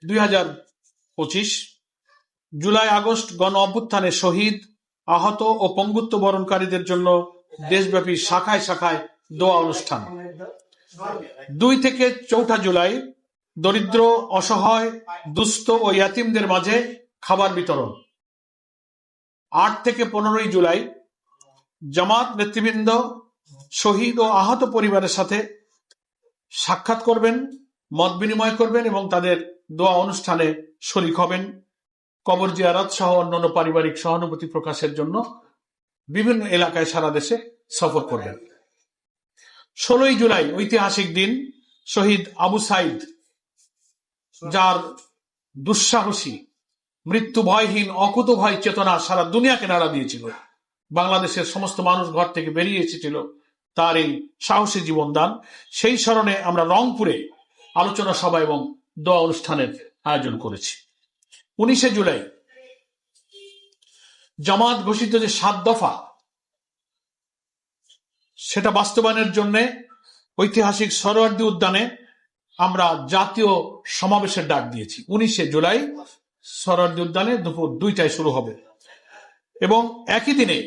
2025 July August গণ অভ্যুত্থানে শহীদ, আহত ও পঙ্গুত্ব বরণকারীদের জন্য দেশব্যাপী শাখায় শাখায় দোয়া অনুষ্ঠান। 2 থেকে 4 জুলাই দরিদ্র, অসহায়, দুস্থ ও ইয়াতিমদের মাঝে খাবার বিতরণ। 8 থেকে 15 জুলাই জামাত নেতৃবৃন্দ শহীদ ও আহত পরিবারের সাথে সাক্ষাৎ করবেন, মত বিনিময় করবেন এবং তাদের দোয়া অনুষ্ঠানে শরীক হবেন। কবর জিয়ারত সহ অন্যান্য পারিবারিক সহানুভূতি প্রকাশের জন্য বিভিন্ন এলাকায় সারা দেশে সফর করবেন। 16 জুলাই ঐতিহাসিক দিন, শহীদ আবু সাইদ, যার দুঃসাহসী, মৃত্যু ভয়হীন, অকুত ভয় চেতনা সারা দুনিয়াকে নাড়া দিয়েছিল। বাংলাদেশের সমস্ত মানুষ ঘর থেকে বেরিয়ে এসেছিল তার এই সাহসী জীবনদান। সেই স্মরণে আমরা রংপুরে আলোচনা সভা এবং দোয়া অনুষ্ঠানের আয়োজন করেছি। 19 জুলাই জামাত ঘোষিত যে 7 দফা, সেটা বাস্তবায়নের জন্য ঐতিহাসিক সরোয়ার্দী উদ্যানে আমরা জাতীয় সমাবেশের ডাক দিয়েছি। 19 জুলাই সরোয়ার্দী উদ্যানে দুপুর 2টায় শুরু হবে এবং একই দিনে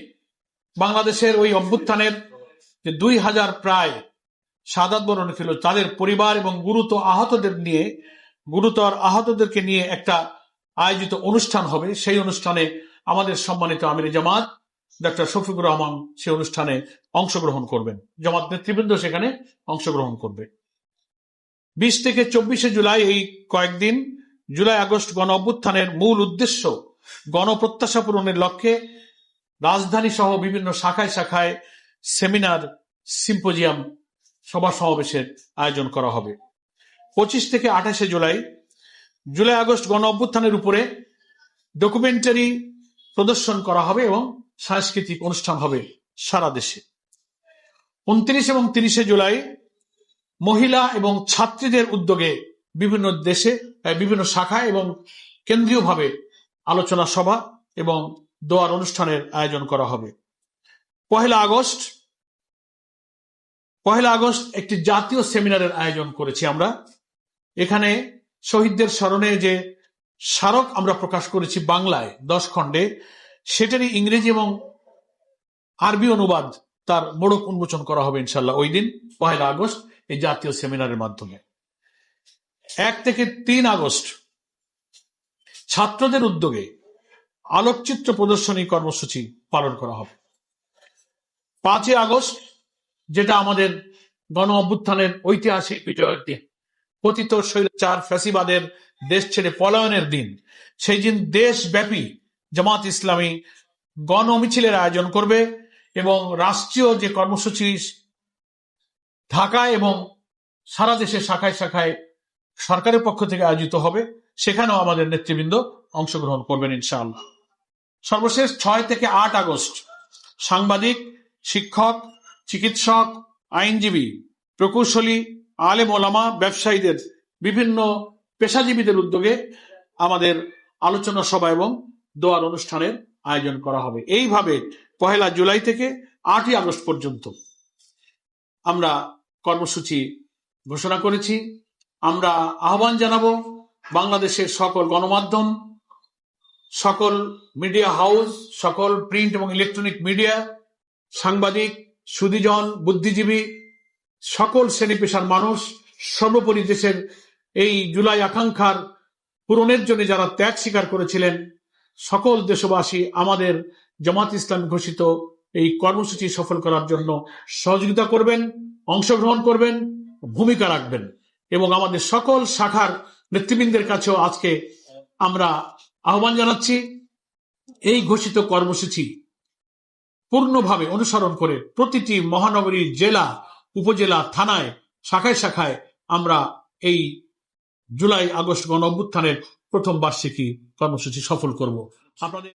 বাংলাদেশের ওই অভ্যুত্থানের যে 2000 প্রায় শাহাদাত বরণ ছিল তাদের পরিবার এবং গুরুতর আহতদেরকে নিয়ে একটা আয়োজিত অনুষ্ঠান হবে। সেই অনুষ্ঠানে আমাদের সম্মানিত আমির জামাত ডক্টর শফিকুর রহমান সেই অনুষ্ঠানে অংশগ্রহণ করবেন, জামাত নেতৃবৃন্দ সেখানে অংশগ্রহণ করবে। 20 থেকে 24 জুলাই এই কয়েকদিন জুলাই আগস্ট গণ অভ্যুত্থানের মূল উদ্দেশ্য গণপ্রত্যাশা পূরণের লক্ষ্যে রাজধানী সহ বিভিন্ন শাখায় শাখায় সেমিনার, সিম্পোজিয়াম, সভা সমাবেশের আয়োজন করা হবে। 25 থেকে 28 জুলাই আগস্ট গণ অভ্যুত্থানের উপরে ডকুমেন্টারি প্রদর্শন করা হবে এবং সাংস্কৃতিক অনুষ্ঠান হবে সারা দেশে। 29 এবং 30 জুলাই মহিলা এবং ছাত্রীদের উদ্যোগে বিভিন্ন শাখায় এবং কেন্দ্রীয়ভাবে আলোচনা সভা এবং দোয়ার অনুষ্ঠানের আয়োজন করা হবে। 1 আগস্ট একটি জাতীয় সেমিনারের আয়োজন করেছি আমরা। এখানে শহীদদের স্মরণে যে স্মারক আমরা প্রকাশ করেছি বাংলায় 10 খণ্ডে, সেটারই ইংরেজি এবং আরবি অনুবাদ, তার মোড়ক উন্মোচন করা হবে ইনশাল্লাহ ওই দিন 1 আগস্ট এই জাতীয় সেমিনারের মাধ্যমে। 1 থেকে 3 আগস্ট ছাত্রদের উদ্যোগে আলোকচিত্র প্রদর্শনী কর্মসূচি পালন করা হবে। 5 আগস্ট, যেটা আমাদের গণ অভ্যুত্থানের ঐতিহাসিক বিজয়ের দিন, পতিত স্বৈরাচার ফ্যাসিবাদের দেশ ছেড়ে পলায়নের দিন, সেই দিন দেশব্যাপী জামাত ইসলামী গণ মিছিলের আয়োজন করবে এবং রাষ্ট্রীয় যে কর্মসূচি ঢাকায় এবং সারা দেশে শাখায় শাখায় সরকারের পক্ষ থেকে আয়োজিত হবে, সেখানেও আমাদের নেতৃবৃন্দ অংশগ্রহণ করবেন ইনশাআল্লাহ। সর্বশেষ 6 থেকে 8 আগস্ট সাংবাদিক, শিক্ষক, চিকিৎসক, আইনজীবী, প্রকৌশলী, আলেম ওলামা, ব্যবসায়ীদের, বিভিন্ন পেশাজীবীদের উদ্যোগে আমাদের আলোচনা সভা এবং দোয়ার অনুষ্ঠানের আয়োজন করা হবে। এইভাবে 1 জুলাই থেকে 8 আগস্ট পর্যন্ত আমরা কর্মসূচি ঘোষণা করেছি। আমরা আহ্বান জানাবো বাংলাদেশের সকল গণমাধ্যম, সকল মিডিয়া হাউস, সকল প্রিন্ট এবং ইলেকট্রনিক মিডিয়া, সাংবাদিক, সুধীজন, বুদ্ধিজীবী, সকল শ্রেণী পেশার মানুষ, সর্বোপরি দেশের এই জুলাই আকাঙ্ক্ষার পূরণের জন্য যারা ত্যাগ স্বীকার করেছিলেন, সকল দেশবাসী আমাদের জামাত ইসলাম ঘোষিত এই কর্মসূচি সফল করার জন্য সহযোগিতা করবেন, অংশগ্রহণ করবেন, ভূমিকা রাখবেন এবং আমাদের সকল শাখার নেতৃবৃন্দের কাছেও আজকে আমরা আহ্বান জানাচ্ছি এই ঘোষিত কর্মসূচি পূর্ণভাবে অনুসরণ করে প্রতিটি মহানগরী, জেলা, উপজেলা, থানায়, শাখায় শাখায় আমরা এই জুলাই আগস্ট গণ অভ্যুত্থানের প্রথম বার্ষিকী কর্মসূচি সফল করব। আপনাদের